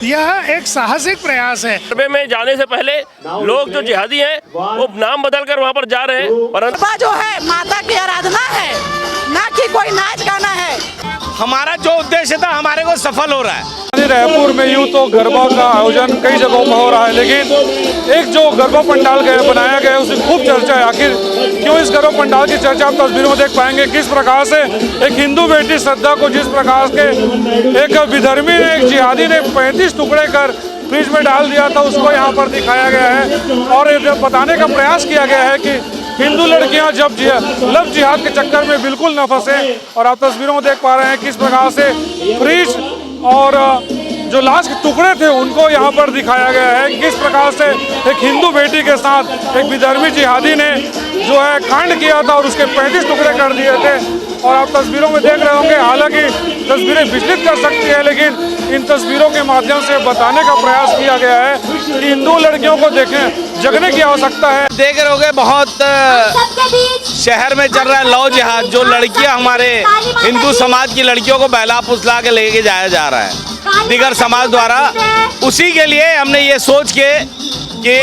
यह एक साहसिक प्रयास है। गरबे में जाने से पहले लोग जो जिहादी हैं वो नाम बदलकर वहाँ पर जा रहे हैं, परंतु जो है माता की आराधना है, ना कि कोई नाच गाना है। हमारा जो उद्देश्य था हमारे को सफल हो रहा है। रायपुर में यूँ तो गरबा का आयोजन कई जगहों पर हो रहा है, लेकिन एक जो गरबा पंडाल बनाया गया है उसकी खूब चर्चा है। आखिर क्यों इस गरबा पंडाल की चर्चा आप तस्वीरों में देख पाएंगे। किस प्रकार से एक हिंदू बेटी श्रद्धा को जिस प्रकार के एक विधर्मी ने, एक जिहादी ने 35 टुकड़े कर फ्रिज में डाल दिया था, उसको यहाँ पर दिखाया गया है और बताने का प्रयास किया गया है कि हिंदू लड़कियां जब लव जिहाद के चक्कर में बिल्कुल न फंसे। और आप तस्वीरों में देख पा रहे हैं किस प्रकार से फ्रिज और जो लाश के टुकड़े थे उनको यहाँ पर दिखाया गया है। किस प्रकार से एक हिंदू बेटी के साथ एक विधर्मी जिहादी ने जो है कांड किया था और उसके 35 टुकड़े कर दिए थे। और आप तस्वीरों में देख रहे होंगे, हालांकि तस्वीरें विचलित कर सकती है, लेकिन इन तस्वीरों के माध्यम से बताने का प्रयास किया गया है कि हिंदू लड़कियों को देखें, जगने की आवश्यकता है। देख रहे होंगे बहुत शहर में चल रहा है लव जिहाद, जो लड़कियां हमारे हिंदू समाज की लड़कियों को बहला फुसला के लेके जाया जा रहा है दिगर समाज द्वारा। उसी के लिए हमने ये सोच के कि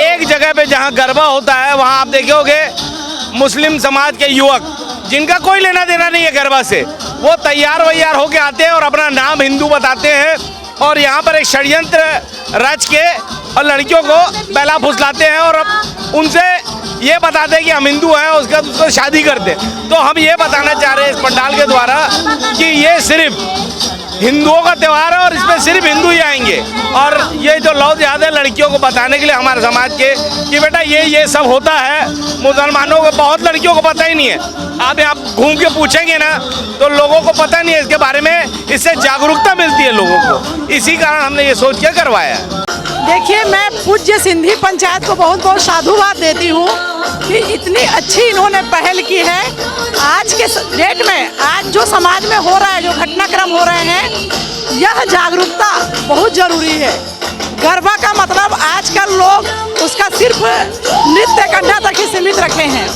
एक जगह पे जहाँ गरबा होता है वहाँ आप देखोगे मुस्लिम समाज के युवक जिनका कोई लेना देना नहीं है गरबा से, वो तैयार वैयार होके आते हैं और अपना नाम हिंदू बताते हैं और यहाँ पर एक षड्यंत्र रच के और लड़कियों को बहला फुसलाते हैं और अब उनसे ये बताते हैं कि हम हिंदू हैं, उसके बाद उसको शादी करते हैं। तो हम ये बताना चाह रहे हैं इस पंडाल के द्वारा कि ये सिर्फ हिंदुओं का त्यौहार है और इसमें सिर्फ हिंदू ही आएंगे। और ये जो लव जिहाद है लड़कियों को बताने के लिए हमारे समाज के कि बेटा ये सब होता है। मुसलमानों को बहुत लड़कियों को पता ही नहीं है। आप यहाँ घूम के पूछेंगे ना तो लोगों को पता नहीं है इसके बारे में, इससे जागरूकता मिलती है लोगों को। इसी कारण हमने ये सोच के करवाया है। देखिए, मैं पूज्य सिंधी पंचायत को बहुत बहुत साधुवाद देती हूँ कि इतनी अच्छी इन्होंने पहल की है। आज के डेट में आज जो समाज में हो रहा है, जो घटनाक्रम हो रहे हैं, यह जागरूकता बहुत जरूरी है। गरबा का मतलब आजकल लोग उसका सिर्फ नृत्य करना तक ही सीमित रखे हैं,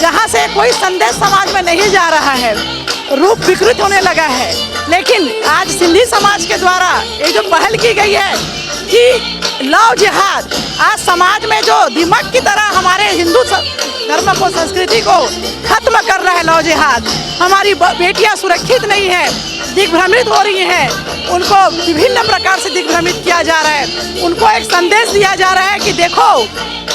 जहाँ से कोई संदेश समाज में नहीं जा रहा है, रूप विकृत होने लगा है। लेकिन आज सिंधी समाज के द्वारा ये जो पहल की गई है कि लव जिहाद आज समाज में जो दिमाग की तरह हमारे हिंदू धर्म को, संस्कृति को खत्म कर रहा है लव जिहाद। हमारी बेटियां सुरक्षित नहीं है, दिग्भ्रमित हो रही हैं, उनको विभिन्न प्रकार से दिग्भ्रमित किया जा रहा है। उनको एक संदेश दिया जा रहा है कि देखो,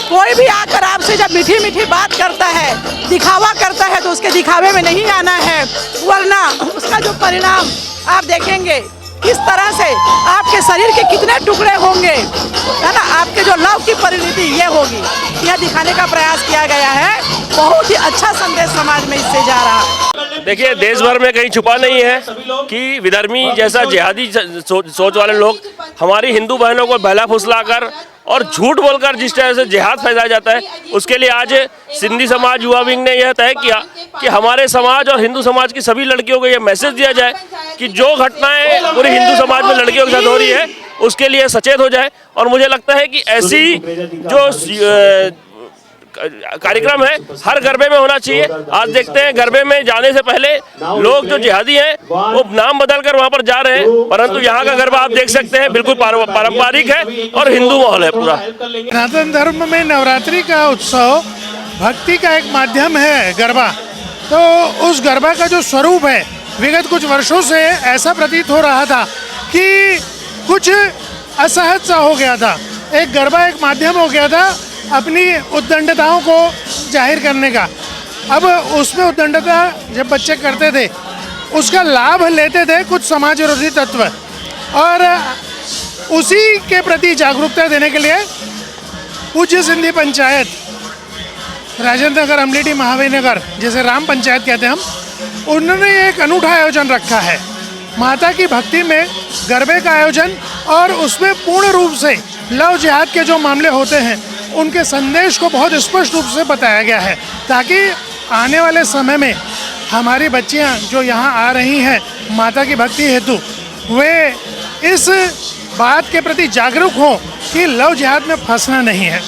कोई भी आकर आपसे जब मीठी मीठी बात करता है, दिखावा करता है, तो उसके दिखावे में नहीं आना है, वरना उसका जो परिणाम आप देखेंगे किस तरह से आपके शरीर के कितने टुकड़े होंगे, है ना। आपके जो लव की परिणति ये होगी, यह दिखाने का प्रयास किया गया है। बहुत ही अच्छा संदेश समाज में इससे जा रहा है। देखिए, देश भर में कहीं छुपा नहीं है कि विधर्मी जैसा जिहादी सोच वाले लोग हमारी हिंदू बहनों को बहला फुसला कर और झूठ बोलकर जिस तरह से जिहाद फैलाया जाता है, उसके लिए आज सिंधी समाज युवा विंग ने यह तय किया कि हमारे समाज और हिंदू समाज की सभी लड़कियों को यह मैसेज दिया जाए कि जो घटनाएं पूरे हिंदू समाज में लड़कियों के साथ हो रही है उसके लिए सचेत हो जाए। और मुझे लगता है कि ऐसी जो कार्यक्रम है हर गरबे में होना चाहिए। आज देखते हैं गरबे में जाने से पहले लोग जो जिहादी हैं वो नाम बदलकर वहाँ पर जा रहे हैं, परंतु यहाँ का गरबा आप देख सकते हैं बिल्कुल पारंपरिक है और हिंदू माहौल है पूरा। सनातन धर्म में नवरात्रि का उत्सव भक्ति का एक माध्यम है गरबा। तो उस गरबा का जो स्वरूप है, विगत कुछ वर्षों से ऐसा प्रतीत हो रहा था कि कुछ असहज सा हो गया था। एक गरबा एक माध्यम हो गया था अपनी उद्दंडताओं को जाहिर करने का। अब उसमें उद्दंडता जब बच्चे करते थे उसका लाभ लेते थे कुछ समाज विरोधी तत्व, और उसी के प्रति जागरूकता देने के लिए पूज्य सिंधी पंचायत, राजेंद्र नगर, अमलेटी, महावीर नगर, जैसे राम पंचायत कहते हैं हम, उन्होंने एक अनूठा आयोजन रखा है माता की भक्ति में गरबे का आयोजन। और उसमें पूर्ण रूप से लव जिहाद के जो मामले होते हैं उनके संदेश को बहुत स्पष्ट रूप से बताया गया है, ताकि आने वाले समय में हमारी बच्चियां जो यहाँ आ रही हैं माता की भक्ति हेतु, वे इस बात के प्रति जागरूक हों कि लव जिहाद में फंसना नहीं है।